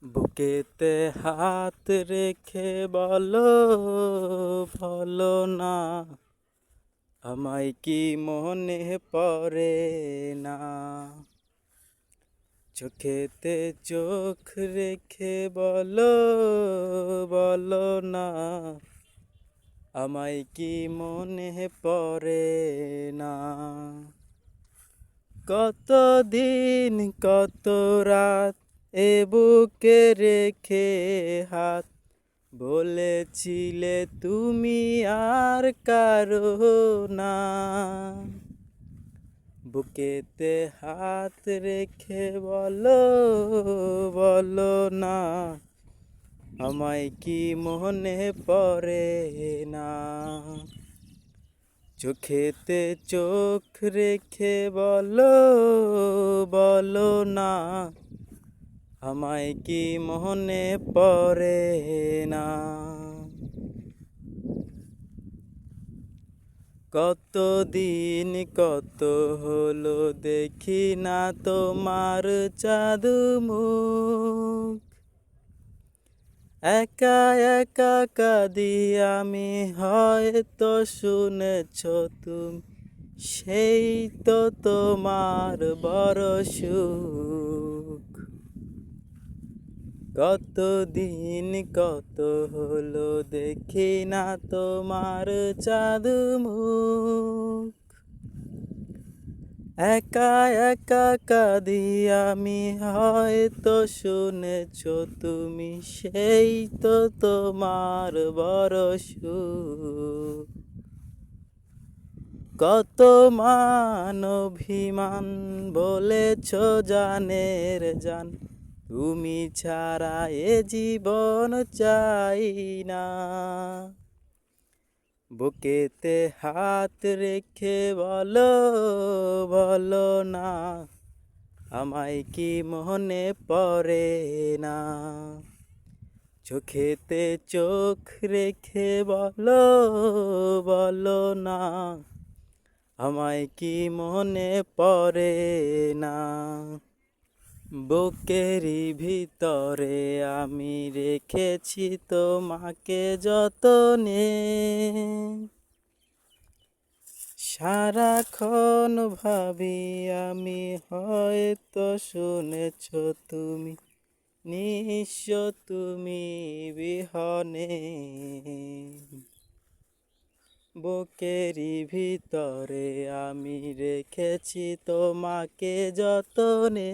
বুকেতে হাত রেখে বলো বলো না, আমায় কি মনে পড়ে না। চোখেতে চোখ রেখে বলো বলো না, আমায় কি মনে পড়ে না। কত দিন কত রাত এ বুকে রেখে হাত, বলেছিলে তুমি আর কারো না। বুকেতে হাত রেখে বলো বলো না, আমায় কি মনে পড়ে না। চোখেতে চোখ রেখে বলো বলো না, আমায় কি মনে পড়ে না। কত দিন কত হলো দেখি না তোমার জাদু মুখ। একা একা কাঁদি আমি, হয়তো শুনেছ তুমি, সেই তো তোমার বড় সুখ। কত দিন কত হলো দেখি না তোমার জাদু মুখ। একা একা কাঁদি আমি, হয়তো শুনেছ তুমি, সেই তো তোমার বড় সুখ। কত মান অভিমান বলেছ জানের জান, তুমি ছাড়া এ জীবন চাই না। বুকেতে হাত রেখে বলো বলো না, আমায় কি মনে পড়ে না। চোখেতে চোখ রেখে বলো বলো না, আমায় কি মনে পড়ে না। বুকেরই ভিতরে আমি রেখেছি তোমাকে যতনে, সারাক্ষণ ভাবি আমি, হয়তো শুনেছ তুমি, নিঃস্ব তুমি বিহনে। বুকেরই ভিতরে আমি রেখেছি তোমাকে যতনে।